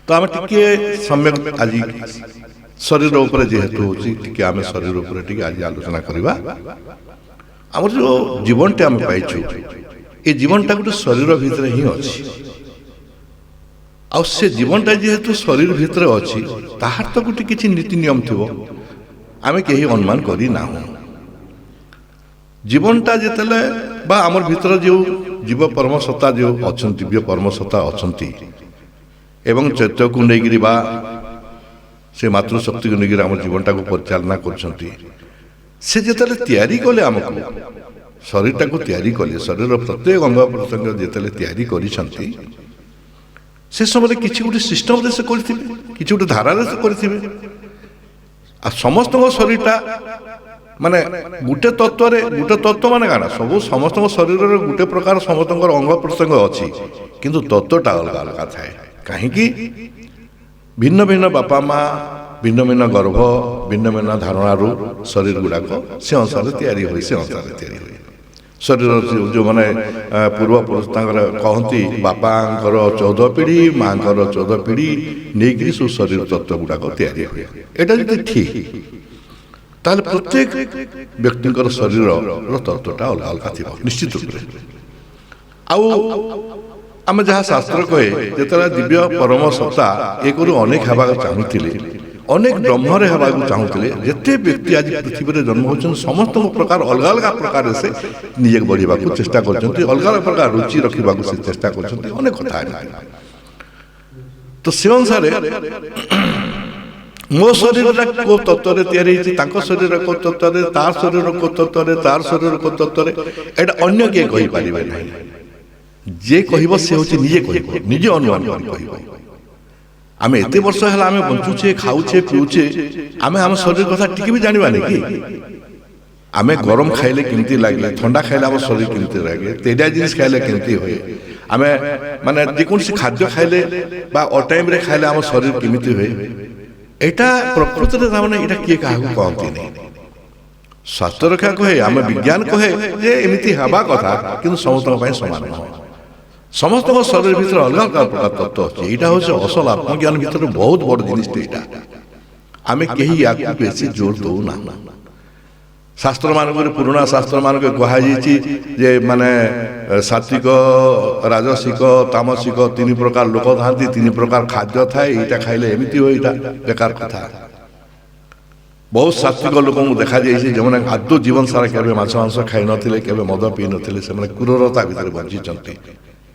तो आम टे सम्यक आज शरीर उपरे जेहेतु होती आम शरीर उपरे टे आज आलोचना करवा आम जो जीवन टे आम पाइचु ये जीवनटा गोटे शरीर भितर ही अच्छी से जीवनटा जेहेतु शरीर भितर अच्छी ताहार तो गोटे किसी नीति नियम थी आम कहीं अनुमान करना जीवनटा जिते आम भीतर जो जीव परमसत्ता जो अच्छा दिव्य परमसत्ता अच्छा एवं चैत्य को लेकिन से मातृशक्ति को लेकिन आम जीवनटा को परिचालना से जिते तैयारी कले आमको शरीरटा को तैयारी कले शरीर प्रत्येक अंग प्रत्यंग जिते तैयारी करिसंती से समय किसी गोटे सिस्टम से कि गोटे धारा से करेंगे समस्त शरीरटा माने गोटे तत्व माने गाना सब समस्त शरीर गोटे प्रकार समस्त अंग प्रत्यंग अच्छी किंतु तत्वटा अलग अलग थाए कहीं भिन्न भिन्न बापा माँ भिन्न भिन्न गर्भ भिन्न भिन्न धारणारू शरीर गुड़ाक से अनुसार तैयारी हुए से अनुसार तैयारी हुए शरीर जो मैंने पूर्वपुरुष कहती बापांकर 14 पीढ़ी माँ 14 पीढ़ी नहीं सब शरीर तत्व गुड़ाक तैयारी हुए यहाँ जो ठीक ताले प्रत्येक व्यक्ति शरीर तत्वटा अलग अलग थी निश्चित रूप से आम जहाँ शास्त्र कहे जो दिव्य परम सत्ता एक अनेक हवा चाहूले अनेक ब्रह्मरे हवा चाहूले जिते व्यक्ति आज पृथ्वी में जन्म होती समस्त प्रकार अलग अलग प्रकार से निजे बढ़ा चेष्टा कर अलग अलग प्रकार रुचि रखा से चेष्टा कर कथा तो से अनुसार मो शरीर को तत्व तैयारी शरीर को तत्व तार शरीर को तत्व तार शरीर को तत्व एटा अन्य किए कहीपर ना जे कह से हूँ निजे कह निजे अनुमान कर आम एत वर्ष है आम बंचुचे खाऊे पीऊे आम आम शरीर कथा टी भी जानवा कि आम गरम खाइले केमती लगे ठंडा खाइले आम शरीर केमती लगे तेजा जिनिस खाइले केमती हुए आम माने जेकोसी खाद्य खाइले अटाइम रे खाइले आम शरीर केमती हुए यहाँ प्रकृत में यहाँ किए क्या कहती नहीं स्वास्थ्य रक्षा कहे आम विज्ञान कहे जे एमती हवा कथा कि समस्त सामान समस्त शरीर भीतर अलग अलग प्रकार तत्व अच्छे यहाँ हूँ असल आत्मज्ञान भीतर बहुत बड़ जिनिस आम कहीं या बेसी जोर दौना शास्त्र मानक पुराणा शास्त्र मानक कहुई जे माने सात्विक राजसिक तामसिक 3 प्रकार लोक था 3 प्रकार खाद्य थाए यहाँ खाइले एमती हो यहाँ बेकार कथा बहुत सात्विक लोक देखा जाए जो मैंने आदौ जीवन सारा केवल माछ मांस खाई नथिले केवल मद पी नथिले से माने क्रूरता भीतर बंची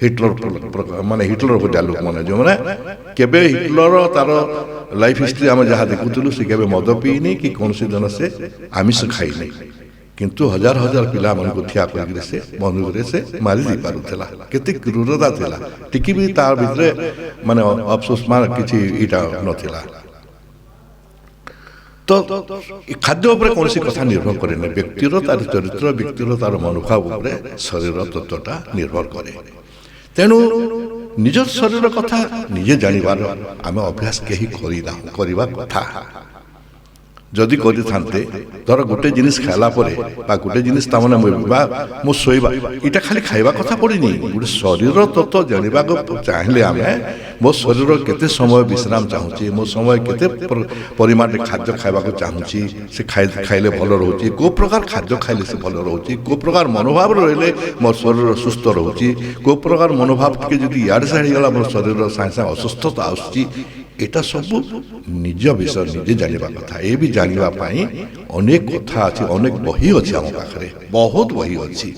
हिटलर माने हिटलर भलिया लोक मैंने जो मैंने केबे हिटलर तार लाइफ हिस्ट्री आम जहाँ देखुलु से केबे मद पीनी कि कौन दिन से आमिष खाई किंतु हजार हजार पिला मन को ठिया कर से बंधुक से मारी दे पारुला केते क्रूरता थिला टिकी भी तार भीतर माने अफसोस मान किछि इटा नथिला तो खाद्य उपर कौन सी कथा निर्भर करे ना व्यक्तिर तार चरित्र व्यक्तिर तार मनोभाव उपर शरीर तत्वटा निर्भर करे तेणु निज शरीर कथा निजे जानिबार आम अभ्यास कहीं करवा कथा जदि करते धर गोटे जिनिस खाला गोटे जिनिस मु शोवा इटा खाली खाइबा कथा पड़नी गोटे शरीर तत्व जाना चाहिए आम मो शरीर केते समय विश्राम चाहूँगी मो समय केते परिमाण खाद्य खाइबा चाहूँगी से खाइले भल रोचे को प्रकार खाद्य खाइले से भल रोचे को प्रकार मनोभाव रहिले मोर शरीर सुस्थ रोचे को प्रकार मनोभाव टी जब इे साड़ी गला मोर शरीर सागे सागे अस्वस्थता आसूँ एटा सब निज विषय निजे जानिबा कथा ये भी जानिबाई अनेक कथा अच्छी अनेक बही अच्छी आम पाखे बहुत बही अच्छी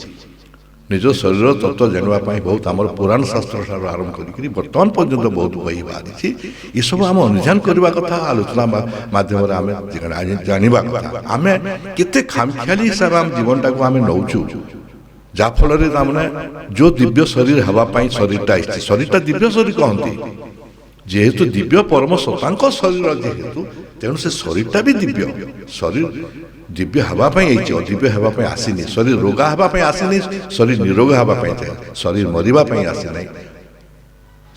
निज शरीर तत्व जानिबाई बहुत आम पुराण शास्त्र ठार आरंभ कर बर्तमान पर्यंत बहुत बही बाहरी ये सब आम अनुधान करवा कथा आलोचना माध्यम आम जानिबा कथा आम केते खामखियाली हिसाब आम जीवन टाक आम नौचु जाफल जो दिव्य शरीर हवापाई शरीरटा दिव्य शरीर कहती जेहेतु दिव्य परम सत्ता शरीर जेहेतु तेणु से शरीरटा भी दिव्य शरीर दिव्य हवापाई दिव्य हवापाई आसीनी शरीर रोगा हवापाई आसीनी शरीर निरोग हवापाई शरीर मरिबापाई आसीना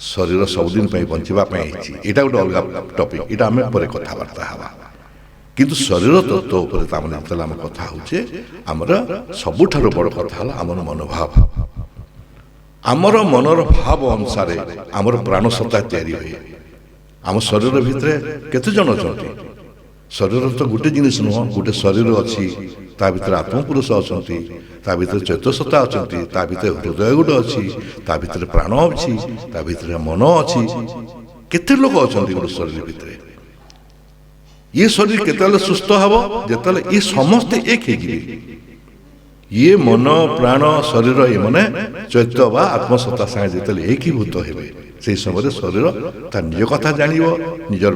शरीर सबुदिन बंचापी यहाँ गोटे अलग टपिक यहाँ आम पर कथबार्ता हवा किंतु शरीर तत्व उपर आम कथा होचे आमर सबुठार बड़ कथा है आमर मनोभाव आमर मनर भाव अनुसार आमर प्राण सत्ता तैयारी हुए ଆମ ଶରୀର ଭିତରେ କେତେ ଜଣ ଅଛନ୍ତି? ଶରୀର ତ ଗୋଟେ ଜିନିଷ ନୁହଁ, ଗୋଟେ ଶରୀର ଅଛି, ତା ଭିତରେ ଆତ୍ମପୁରୁଷ ଅଛନ୍ତି, ତା ଭିତରେ ଚୈତସତ୍ତା ଅଛନ୍ତି, ତା ଭିତରେ ହୃଦୟ ଗୋଟେ ଅଛି, ତା ଭିତରେ ପ୍ରାଣ ଅଛି, ତା ଭିତରେ ମନ ଅଛି। କେତେ ଲୋକ ଅଛନ୍ତି ଗୋଟେ ଶରୀର ଭିତରେ। ଇଏ ଶରୀର କେତେବେଳେ ସୁସ୍ଥ ହବ? ଯେତେବେଳେ ଇଏ ସମସ୍ତେ ଏକ ହେଇଯିବେ। ଇଏ ମନ ପ୍ରାଣ ଶରୀର ଏମାନେ ଚୈତ୍ୟ ବା ଆତ୍ମସତ୍ତା ସାଙ୍ଗେ ଯେତେବେଳେ ଏକୀଭୂତ ହେବେ, ସେହି ସମୟରେ ଶରୀର ତା ନିଜ କଥା ଜାଣିବ, ନିଜର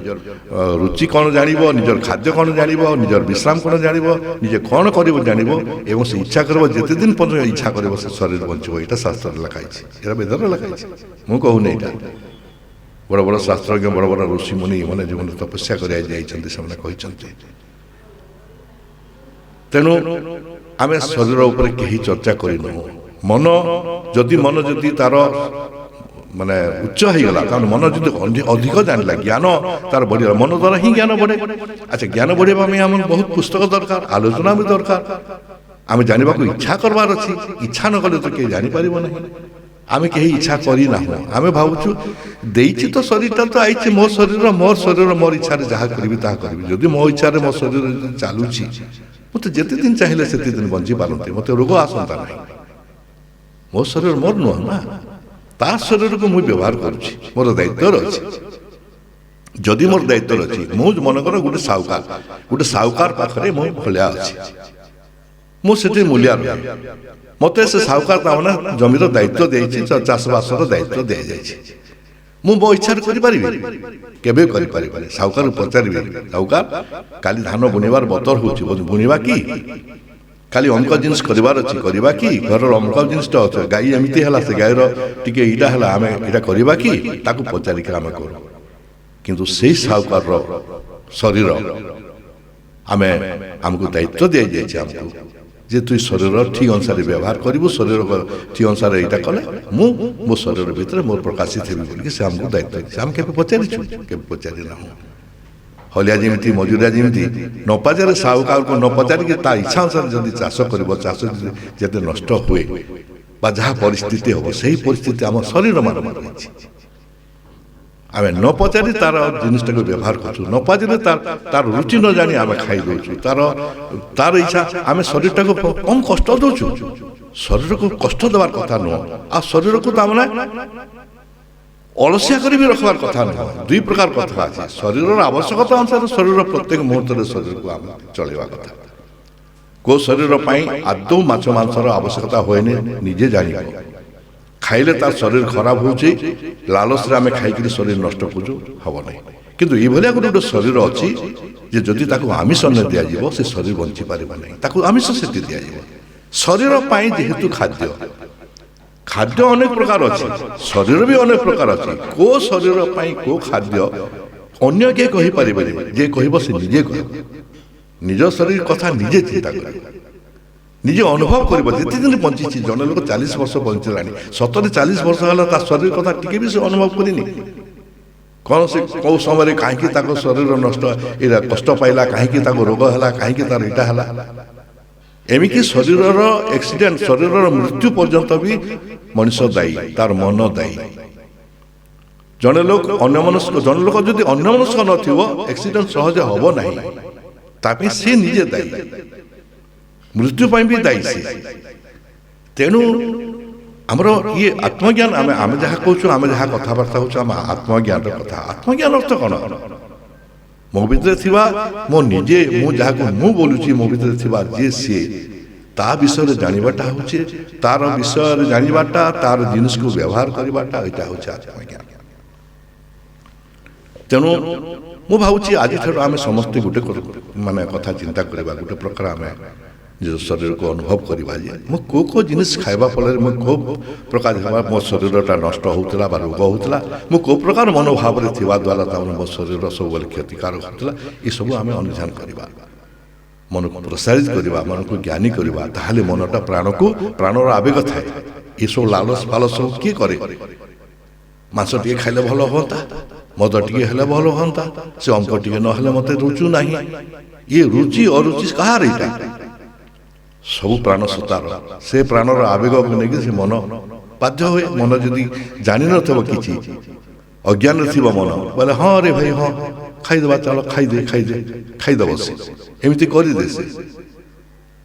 ରୁଚି କ'ଣ ଜାଣିବ, ନିଜର ଖାଦ୍ୟ କ'ଣ ଜାଣିବ, ନିଜର ବିଶ୍ରାମ କ'ଣ ଜାଣିବ, ନିଜେ କ'ଣ କରିବ ଜାଣିବ, ଏବଂ ସେ ଇଚ୍ଛା କରିବ, ଯେତେ ଦିନ ପର୍ଯ୍ୟନ୍ତ ଇଚ୍ଛା କରିବ ସେ ଶରୀର ବଞ୍ଚିବ। ଏଇଟା ଶାସ୍ତ୍ରରେ ଲେଖା ହେଇଛି, ଏଇଟା ବେଦରେ ଲେଖା ହେଇଛି, ମୁଁ କହୁନି। ଏଇଟା ବଡ଼ ବଡ଼ ଶାସ୍ତ୍ରଜ୍ଞ, ବଡ଼ ବଡ଼ ଋଷିମୁନି ଏମାନେ ଯେଉଁମାନେ ତପସ୍ୟା କରିବାକୁ ଯାଇଛନ୍ତି ସେମାନେ କହିଛନ୍ତି। ତେଣୁ ଆମେ ଶରୀର ଉପରେ କେହି ଚର୍ଚ୍ଚା କରିନୁ। ମନ ଯଦି ତାର ମାନେ ଉଚ୍ଚ ହେଇଗଲା, ତାହେଲେ ମନ ଯଦି ଅଧିକ ଜାଣିଲା, ଜ୍ଞାନ ତାର ବଢିଗଲା, ମନ ଦ୍ୱାରା ହିଁ ଜ୍ଞାନ ବଢେ। ଆଚ୍ଛା, ଜ୍ଞାନ ବଢିବା ପାଇଁ ଆମର ବହୁତ ପୁସ୍ତକ ଦରକାର, ଆଲୋଚନା ବି ଦରକାର। ଆମେ ଜାଣିବାକୁ ଇଚ୍ଛା କରବାର ଅଛି, ଇଚ୍ଛା ନ କଲେ ତ କେହି ଜାଣିପାରିବ ନାହିଁ। ଆମେ କେହି ଇଚ୍ଛା କରିନାହୁଁ। ଆମେ ଭାବୁଛୁ ଦେଇଛି ତ ଶରୀରଟା ତ ଆଇଛି, ମୋ ଶରୀର ମୋର ଇଚ୍ଛାରେ ଯାହା କରିବି ତାହା କରିବି। ଯଦି ମୋ ଇଚ୍ଛାରେ ମୋ ଶରୀର ଯଦି ଚାଲୁଛି, ମୁଁ ତ ଯେତେ ଦିନ ଚାହିଁଲେ ସେତେ ଦିନ ବଞ୍ଚି ପାରନ୍ତି, ମୋତେ ରୋଗ ଆସନ୍ତା ନାହିଁ। ମୋ ଶରୀର ମୋର ନୁହଁ ନା, ତା ଶରୀରକୁ ମୁଁ ବ୍ୟବହାର କରୁଛି, ମୋର ଦାୟିତ୍ୱରେ ଅଛି। ଯଦି ମୋର ଦାୟିତ୍ୱରେ ଅଛି, ମୁଁ ମନେକର ଗୋଟେ ସାହୁକାର ପାଖରେ ମୁଁ ଭଳିଆ ଅଛି, ମୁଁ ସେଠି ମୂଲିଆ ରୁହେ। ମୋତେ ସେ ସାହୁକାର ତାମାନେ ଜମିର ଦାୟିତ୍ୱ ଦେଇଛି, ଚାଷବାସର ଦାୟିତ୍ୱ ଦିଆଯାଇଛି। ମୁଁ ମୋ ଇଚ୍ଛାରେ କରିପାରିବି? କେବେ କରିପାରିବିନି। ସାହୁକାରକୁ ପଚାରିବି, ସାହୁକାର କାଲି ଧାନ ବୁଣିବାର ବତର ହେଉଛି, ବୁଣିବା କି? କାଲି ଅମୁକ ଜିନିଷ କରିବାର ଅଛି, କରିବା କି? ଘରର ଅମୁକ ଜିନିଷଟା ଅଛି, ଗାଈ ଏମିତି ହେଲା, ସେ ଗାଈର ଟିକେ ଏଇଟା ହେଲା, ଆମେ ଏଇଟା କରିବା କି? ତାକୁ ପଚାରିକି ଆମେ କରୁ। କିନ୍ତୁ ସେଇ ସାହୁକାରର ଶରୀର ଆମକୁ ଦାୟିତ୍ୱ ଦିଆଯାଇଛି ଆମକୁ, ଯେ ତୁଇ ଶରୀର ଠିକ୍ ଅନୁସାରେ ବ୍ୟବହାର କରିବୁ, ଶରୀର ଠିକ୍ ଅନୁସାରେ ଏଇଟା କଲେ ମୁଁ ମୋ ଶରୀର ଭିତରେ ମୋର ପ୍ରକାଶିତ ହେବି ବୋଲିକି ସେ ଆମକୁ ଦାୟିତ୍ୱ ଦେଇଛି। ଆମେ କେବେ ପଚାରିଛୁ? କେବେ ପଚାରି ନାହୁଁ। ହଲିଆ ଯେମିତି, ମଜୁରିଆ ଯେମିତି ନ ପଚାରେ, ସାହୁକାରକୁ ନ ପଚାରିକି ତା ଇଚ୍ଛା ଅନୁସାରେ ଯଦି ଚାଷ କରିବ, ଚାଷ ଯେତେ ନଷ୍ଟ ହୁଏ ବା ଯାହା ପରିସ୍ଥିତି ହେବ, ସେହି ପରିସ୍ଥିତି ଆମ ଶରୀର ମାନଙ୍କର ହେଇଛି। ଆମେ ନ ପଚାରି ତାର ଜିନିଷଟାକୁ ବ୍ୟବହାର କରୁଛୁ, ନ ପଚାରି ତାର ରୁଚି ନ ଜାଣି ଆମେ ଖାଇ ଦେଉଛୁ, ତାର ଇଚ୍ଛା। ଆମେ ଶରୀରଟାକୁ କମ୍ କଷ୍ଟ ଦେଉଛୁ। ଶରୀରକୁ କଷ୍ଟ ଦେବାର କଥା ନୁହଁ, ଆଉ ଶରୀରକୁ ତାମାନେ ଅଳସିଆ କରି ବି ରଖିବାର କଥା ନୁହଁ। ଦୁଇ ପ୍ରକାର କଥା ଅଛି। ଶରୀରର ଆବଶ୍ୟକତା ଅନୁସାରେ ଶରୀର ପ୍ରତ୍ୟେକ ମୁହୂର୍ତ୍ତରେ ଶରୀରକୁ ଆମେ ଚଳେଇବା କଥା। କେଉଁ ଶରୀର ପାଇଁ ଆଦୌ ମାଛ ମାଂସର ଆବଶ୍ୟକତା ହୁଏନି, ନିଜେ ଜାଣିବ। ଖାଇଲେ ତାର ଶରୀର ଖରାପ ହେଉଛି, ଲାଲସରେ ଆମେ ଖାଇକିରି ଶରୀର ନଷ୍ଟ କରୁଛୁ, ହବ ନାହିଁ। କିନ୍ତୁ ଏଇଭଳିଆ ଗୋଟେ ଶରୀର ଅଛି ଯେ ଯଦି ତାକୁ ଆମିଷ ନ ଦିଆଯିବ, ସେ ଶରୀର ବଞ୍ଚି ପାରିବ ନାହିଁ। ତାକୁ ଆମିଷ ସେଠି ଦିଆଯିବ। ଶରୀର ପାଇଁ ଯେହେତୁ ଖାଦ୍ୟ ଅନେକ ପ୍ରକାର ଅଛି, ଶରୀର ବି ଅନେକ ପ୍ରକାର ଅଛି। କେଉଁ ଶରୀର ପାଇଁ କେଉଁ ଖାଦ୍ୟ ଅନ୍ୟ କିଏ କହିପାରିବେନି, ଯିଏ କହିବ ସେ ନିଜେ କହିବ। ନିଜ ଶରୀର କଥା ନିଜେ ଚିନ୍ତା କରିବ, ନିଜେ ଅନୁଭବ କରିବ। ଯେତେ ଦିନ ବଞ୍ଚିଛି, ଜଣେ ଲୋକ 40 ବର୍ଷ ବଞ୍ଚିଲାଣି, 40 ବର୍ଷ ହେଲା ତା ଶରୀର କଥା ଟିକେ ବି ସେ ଅନୁଭବ କରିନି। କ'ଣ ସେ କେଉଁ ସମୟରେ କାହିଁକି ତାଙ୍କ ଶରୀର ନଷ୍ଟ କଷ୍ଟ ପାଇଲା, କାହିଁକି ତାକୁ ରୋଗ ହେଲା, କାହିଁକି ତାର ଏଇଟା ହେଲା। ଏମିତି ଶରୀରର ଆକ୍ସିଡେଣ୍ଟ, ଶରୀରର ମୃତ୍ୟୁ ପର୍ଯ୍ୟନ୍ତ ବି ମଣିଷ ଦାୟୀ, ତାର ମନ ଦାୟୀ। ଜଣେ ଲୋକ ଯଦି ଅନ୍ୟମନସ୍କ ନଥିବ, ଆକ୍ସିଡେଣ୍ଟ ସହଜେ ହବ ନାହିଁ। ତା ପାଇଁ ସେ ନିଜେ ଦାୟୀ, ମୃତ୍ୟୁ ପାଇଁ ବି ଦାୟୀ ସେ। ତେଣୁ ଆମର ଇଏ ଆତ୍ମଜ୍ଞାନ, ଆମେ ଯାହା କହୁଛୁ, ଆମେ ଯାହା କଥାବାର୍ତ୍ତା ହେଉଛୁ, ଆମ ଆତ୍ମଜ୍ଞାନର କଥା। ଆତ୍ମଜ୍ଞାନ ଅର୍ଥ କ'ଣ? ମୋ ଭିତରେ ଥିବା ମୁଁ ଯାହାକୁ ମୁଁ ବୋଲୁଛି, ମୋ ଭିତରେ ଥିବା ଯିଏ ସିଏ, ତା ବିଷୟରେ ଜାଣିବାଟା ହେଉଛି, ତାର ବିଷୟରେ ଜାଣିବାଟା, ତାର ଜିନିଷକୁ ବ୍ୟବହାର କରିବାଟା, ଏଇଟା ହେଉଛି ଆତ୍ମଜ୍ଞାନ। ତେଣୁ ମୁଁ ଭାବୁଛି ଆଜିଠାରୁ ଆମେ ସମସ୍ତେ ଗୋଟେ ମାନେ କଥା ଚିନ୍ତା କରିବା, ଗୋଟେ ପ୍ରକାର ଆମେ ନିଜ ଶରୀରକୁ ଅନୁଭବ କରିବା ଯେ ମୁଁ କେଉଁ ଜିନିଷ ଖାଇବା ଫଳରେ ମୁଁ କେଉଁ ପ୍ରକାର ମୋ ଶରୀରଟା ନଷ୍ଟ ହେଉଥିଲା ବା ରୋଗ ହେଉଥିଲା, ମୁଁ କେଉଁ ପ୍ରକାର ମନୋଭାବରେ ଥିବା ଦ୍ୱାରା ତାମାନେ ମୋ ଶରୀର ସବୁବେଳେ କ୍ଷତିକାରକ ହେଉଥିଲା। ଏସବୁ ଆମେ ଅନୁଧ୍ୟାନ କରିବା, ମନକୁ ପ୍ରସାରିତ କରିବା, ମନକୁ ଜ୍ଞାନୀ କରିବା। ତାହେଲେ ମନଟା ପ୍ରାଣର ଆବେଗ ଥାଏ। ଏସବୁ ଲାଲସ ଫାଲସ ସବୁ କିଏ କରେ? ମାଂସ ଟିକେ ଖାଇଲେ ଭଲ ହୁଅନ୍ତା, ମଦ ଟିକେ ହେଲେ ଭଲ ହୁଅନ୍ତା, ସେ ଅଙ୍କ ଟିକେ ନହେଲେ ମୋତେ ରୁଚୁ ନାହିଁ। ଇଏ ରୁଚି ଅରୁଚି କାହାର? ଏଇଟା ସବୁ ପ୍ରାଣ ସତ୍ତାର। ସେ ପ୍ରାଣର ଆବେଗକୁ ନେଇକି ସେ ମନ ବାଧ୍ୟ ହୁଏ। ମନ ଯଦି ଜାଣିନଥିବ କିଛି, ଅଜ୍ଞାନରେ ଥିବ ମନ ବୋଲେ ହଁ ରେ ଭାଇ ହଁ ଖାଇଦେବା ଚାଲ ଖାଇଦେବ ସେ ଏମିତି କରିଦେ ସେ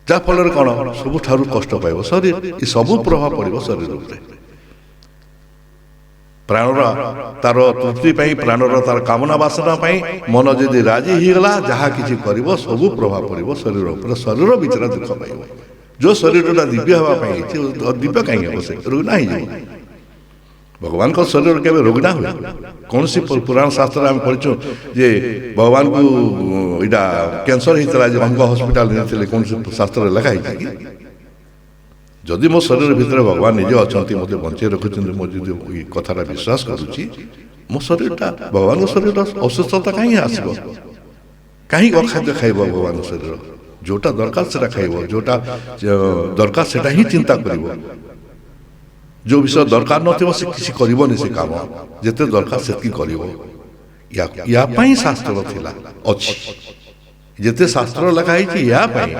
ଯାହାଫଳରେ କ'ଣ ସବୁଠାରୁ କଷ୍ଟ ପାଇବ ଶରୀର ଏ ସବୁ ପ୍ରଭାବ ପଡ଼ିବ ଶରୀର ଉପରେ ପ୍ରାଣର ତାର ତୃପ୍ତି ପାଇଁ ପ୍ରାଣର ତାର କାମନା ବାସନା ପାଇଁ ମନ ଯଦି ରାଜି ହେଇଗଲା ଯାହା କିଛି କରିବ ସବୁ ପ୍ରଭାବ ପଡ଼ିବ ଶରୀର ଉପରେ ଶରୀର ଭିତରେ ଦୁଃଖ ପାଇବ ଯେଉଁ ଶରୀରଟା ଦିବ୍ୟ ହେବା ପାଇଁ ହେଇଛି ଦିବ୍ୟ କାହିଁକି ହେବ ସେ ରୋଗନା ହେଇଯିବ ଭଗବାନଙ୍କ ଶରୀର କେବେ ରୋଗନା ହୁଏ କୌଣସି ପୁରାଣ ଶାସ୍ତ୍ରରେ ଆମେ ପଢ଼ିଛୁ ଯେ ଭଗବାନଙ୍କୁ ଏଇଟା କ୍ୟାନ୍ସର ହେଇଥିଲା ଯେ ଅଙ୍ଗ ହସ୍ପିଟାଲ ନେଇଥିଲେ କୌଣସି ଶାସ୍ତ୍ରରେ ଲେଖା ହେଇଛି କି ଯଦି ମୋ ଶରୀର ଭିତରେ ଭଗବାନ ନିଜେ ଅଛନ୍ତି ମୋତେ ବଞ୍ଚେଇ ରଖୁଛନ୍ତି ମୁଁ ଯଦି ଏ କଥାଟା ବିଶ୍ୱାସ କରୁଛି ମୋ ଶରୀରଟା ଭଗବାନଙ୍କ ଶରୀରର ଅସୁସ୍ଥତା କାହିଁକି ଆସିବ କାହିଁକି ଅଖାଦ୍ୟ ଖାଇବ ଭଗବାନଙ୍କ ଶରୀର ଯେଉଁଟା ଦରକାର ସେଟା ଖାଇବ ଯେଉଁଟା ଦରକାର ସେଟା ହିଁ ଚିନ୍ତା କରିବ ଯେଉଁ ବିଷୟ ଦରକାର ନଥିବ ସେ କିଛି କରିବନି ସେ କାମ ଯେତେ ଦରକାର ସେତିକି କରିବ ୟା ପାଇଁ ଶାସ୍ତ୍ର ଥିଲା ଅଛି ଯେତେ ଶାସ୍ତ୍ର ଲେଖା ହେଇଛି ୟା ପାଇଁ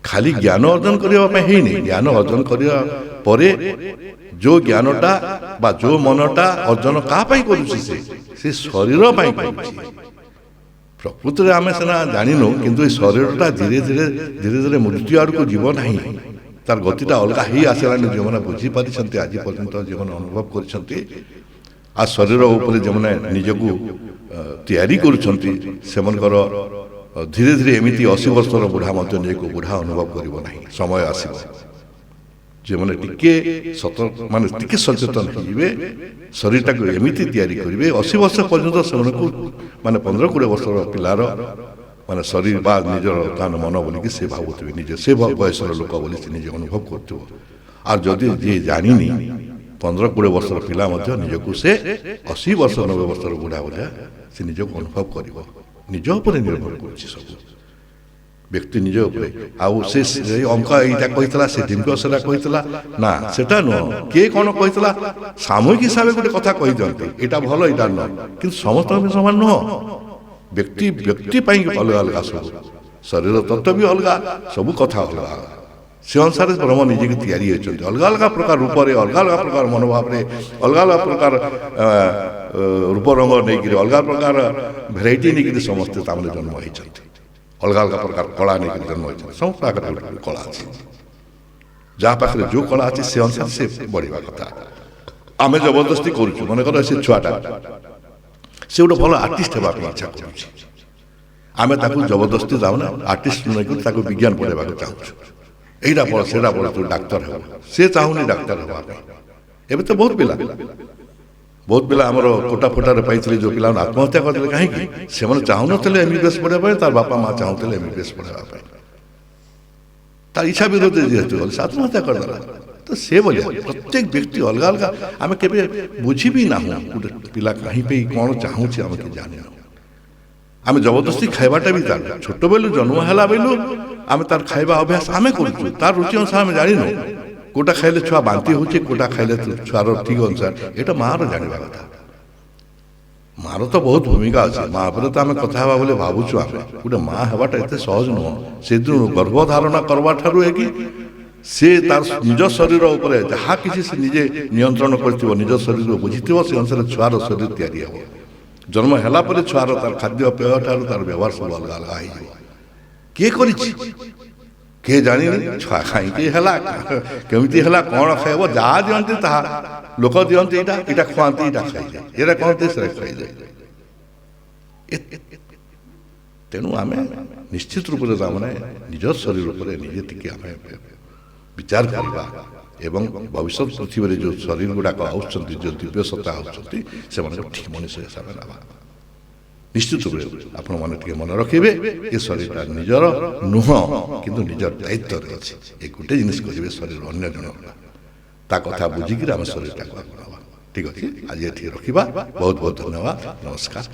ଖାଲି ଜ୍ଞାନ ଅର୍ଜନ କରିବା ପାଇଁ ହେଇନି ଜ୍ଞାନ ଅର୍ଜନ କରିବା ପରେ ଯେଉଁ ଜ୍ଞାନଟା ବା ଯେଉଁ ମନଟା ଅର୍ଜନ କାହା ପାଇଁ କରୁଛି ସେ ଶରୀର ପାଇଁ କରୁଛି ପ୍ରକୃତରେ ଆମେ ସିନା ଜାଣିନୁ କିନ୍ତୁ ଏ ଶରୀରଟା ଧୀରେ ଧୀରେ ମୃତ୍ୟୁ ଆଡ଼କୁ ଯିବ ନାହିଁ ତାର ଗତିଟା ଅଲଗା ହେଇ ଆସିଲାଣି ଯେଉଁମାନେ ବୁଝିପାରିଛନ୍ତି ଆଜି ପର୍ଯ୍ୟନ୍ତ ଯେଉଁମାନେ ଅନୁଭବ କରିଛନ୍ତି ଆଉ ଶରୀର ଉପରେ ଯେଉଁମାନେ ନିଜକୁ ତିଆରି କରୁଛନ୍ତି ସେମାନଙ୍କର ଧୀରେ ଧୀରେ ଏମିତି 80 ବର୍ଷର ବୁଢ଼ା ମଧ୍ୟ ନିଜକୁ ବୁଢ଼ା ଅନୁଭବ କରିବ ନାହିଁ ସମୟ ଆସିବ ଯେଉଁମାନେ ଟିକେ ମାନେ ଟିକେ ସଚେତନ ହେଇଯିବେ ଶରୀରଟାକୁ ଏମିତି ତିଆରି କରିବେ 80 ବର୍ଷ ପର୍ଯ୍ୟନ୍ତ ସେମାନଙ୍କୁ ମାନେ 15-20 ବର୍ଷର ପିଲାର ମାନେ ଶରୀର ବା ନିଜର ତାର ମନ ବୋଲିକି ସେ ଭାବୁଥିବେ ନିଜେ ସେ ବୟସର ଲୋକ ବୋଲି ସେ ନିଜେ ଅନୁଭବ କରୁଥିବ ଆଉ ଯଦି ଯିଏ ଜାଣିନି 15-20 ବର୍ଷର ପିଲା ମଧ୍ୟ ନିଜକୁ ସେ 80 ବର୍ଷ 90 ବର୍ଷର ବୁଢ଼ା ଭଳିଆ ସେ ନିଜକୁ ଅନୁଭବ କରିବ ନିଜ ଉପରେ ନିର୍ଭର କରୁଛି ସବୁ ବ୍ୟକ୍ତି ନିଜ ଉପରେ ଆଉ ସେ ଅଙ୍କ ଏଇଟା କହିଥିଲା ସେ ଢିଙ୍କ ସେଟା କହିଥିଲା ନା ସେଟା ନୁହଁ କିଏ କ'ଣ କହିଥିଲା ସାମୂହିକ ହିସାବରେ ଗୋଟେ କଥା କହିଦିଅନ୍ତି ଏଇଟା ଭଲ ଏଇଟା ନୁହଁ କିନ୍ତୁ ସମସ୍ତଙ୍କ ପାଇଁ ସମାନ ନୁହଁ ବ୍ୟକ୍ତି ପାଇଁ ଅଲଗା ଅଲଗା ସବୁ ଶରୀର ତତ୍ତ୍ୱ ବି ଅଲଗା ସବୁ କଥା ଅଲଗା ସେ ଅନୁସାରେ ବ୍ରହ୍ମ ନିଜକୁ ତିଆରି ହୋଇଛନ୍ତି ଅଲଗା ଅଲଗା ପ୍ରକାର ରୂପରେ ଅଲଗା ଅଲଗା ପ୍ରକାର ମନୋଭାବରେ ଅଲଗା ଅଲଗା ପ୍ରକାର ରୂପ ରଙ୍ଗ ନେଇକିରି ଅଲଗା ପ୍ରକାର ଭେରାଇଟି ନେଇକିରି ସମସ୍ତେ ତାମାନେ ଜନ୍ମ ହେଇଛନ୍ତି ଅଲଗା ଅଲଗା ପ୍ରକାର କଳା ନେଇକିରି ଜନ୍ମ ହେଇଛନ୍ତି ସବୁ ପ୍ରକାର କଳା ଅଛି ଯାହା ପାଖରେ ଯେଉଁ କଳା ଅଛି ସେ ଅନୁସାରେ ସେ ବଢ଼ିବା କଥା ଆମେ ଜବରଦସ୍ତି କରୁଛୁ ମନେକର ସେ ଛୁଆଟା ସେ ଗୋଟେ ଭଲ ଆର୍ଟିଷ୍ଟ ହେବା ପାଇଁ ଇଚ୍ଛା କରୁଛି ଆମେ ତାକୁ ଜବରଦସ୍ତି ଯାଉନା ଆର୍ଟିଷ୍ଟ ନେଇକରି ତାକୁ ବିଜ୍ଞାନ ପଢ଼ାଇବାକୁ ଚାହୁଁଛୁ ଏଇଟା ପଢ଼ ସେଇଟା ପଢ଼ ତୁ ଡାକ୍ତର ହେବ ସେ ଚାହୁଁନି ଡାକ୍ତର ହେବା ପାଇଁ ଏବେ ତ ବହୁତ ପିଲା ଆମର କୋଟା ଫୋଟାରେ ପାଇଥିଲେ ଯେଉଁ ପିଲାମାନେ ଆତ୍ମହତ୍ୟା କରିଥିଲେ କାହିଁକି ସେମାନେ ଚାହୁଁନଥିଲେ MBBS ପଢ଼ିବା ପାଇଁ ତାର ବାପା ମା ଚାହୁଁଥିଲେ MBBS ପଢ଼ାଇବା ପାଇଁ ତାର ଇଚ୍ଛା ବିରୋଧରେ ଯେହେତୁ ଗଲେ ସେ ଆତ୍ମହତ୍ୟା କରିଦେଲା ତ ସେ ଭଳିଆ ପ୍ରତ୍ୟେକ ବ୍ୟକ୍ତି ଅଲଗା ଅଲଗା ଆମେ କେବେ ବୁଝିବି ନାହୁଁ ଗୋଟେ ପିଲା କାହିଁ ପାଇଁ କ'ଣ ଚାହୁଁଛି ଆମେ କି ଜାଣିନୁ ଆମେ ଜବରଦସ୍ତି ଖାଇବାଟା ବି ତାର ଛୋଟବେଳୁ ଜନ୍ମ ହେଲା ବେଳୁ ଆମେ ତାର ଖାଇବା ଅଭ୍ୟାସ ଆମେ କରୁଛୁ ତାର ରୁଚି ଅନୁସାରେ ଆମେ ଜାଣିନୁ କୋଟା ଖାଇଲେ ଛୁଆ ବାନ୍ତି ହେଉଛି କୋଟା ଖାଇଲେ ଛୁଆର ଠିକ ଅନୁସାର ଏଇଟା ମାଆର ଜାଣିବା କଥା ମାଆର ତ ବହୁତ ଭୂମିକା ଅଛି ମା ଉପରେ ତ ଆମେ କଥା ହେବା ବୋଲି ଭାବୁଛୁ ଆମେ ଗୋଟେ ମା ହେବାଟା ଏତେ ସହଜ ନୁହଁ ସେଦିନ ଗର୍ଭଧାରଣା କରିବା ଠାରୁ କି ସେ ତାର ନିଜ ଶରୀର ଉପରେ ଯାହା କିଛି ସେ ନିଜେ ନିୟନ୍ତ୍ରଣ କରିଥିବ ନିଜ ଶରୀର ବୁଝିଥିବ ସେ ଅନୁସାରେ ଛୁଆର ଶରୀର ତିଆରି ହେବ ଜନ୍ମ ହେଲା ପରେ ଛୁଆର ତାର ଖାଦ୍ୟପେୟ ଠାରୁ ତାର ବ୍ୟବହାର ସବୁ ଅଲଗା ଅଲଗା ହେଇଯିବ କିଏ କରିଛି କିଏ ଜାଣିନି ଛୁଆ କାହିଁକି ହେଲା କେମିତି ହେଲା କ'ଣ ଖାଇବ ଯାହା ଦିଅନ୍ତି ତାହା ଲୋକ ଦିଅନ୍ତି ଏଇଟା ଖୁଆନ୍ତି ଏଇଟା ଖାଇଯାଏ ଏଇଟା କହନ୍ତି ସେଟା ଖାଇଯାଏ ତେଣୁ ଆମେ ନିଶ୍ଚିତ ରୂପରେ ତାମାନେ ନିଜ ଶରୀର ଉପରେ ନିଜେ ଟିକେ ଆମେ ବିଚାର କରିବା ଏବଂ ଭବିଷ୍ୟତ ପୃଥିବୀରେ ଯେଉଁ ଶରୀର ଗୁଡ଼ାକ ଆସୁଛନ୍ତି ଯେଉଁ ଦିବ୍ୟ ସତ୍ତା ଆସୁଛନ୍ତି ସେମାନଙ୍କୁ ଠିକ୍ ମଣିଷ ହିସାବରେ ନେବା ନିଶ୍ଚିତ ରୂପରେ ଆପଣମାନେ ଟିକେ ମନେ ରଖିବେ ଏ ଶରୀରଟା ନିଜର ନୁହଁ କିନ୍ତୁ ନିଜର ଦାୟିତ୍ୱରେ ଅଛି ଏ ଗୋଟେ ଜିନିଷ କରିବେ ଶରୀର ଅନ୍ୟ ଜଣ ତା କଥା ବୁଝିକିରି ଆମେ ଶରୀରଟାକୁ ଆପଣବା ଠିକ୍ ଅଛି ଆଜି ଏଠି ରଖିବା ବହୁତ ବହୁତ ଧନ୍ୟବାଦ ନମସ୍କାର।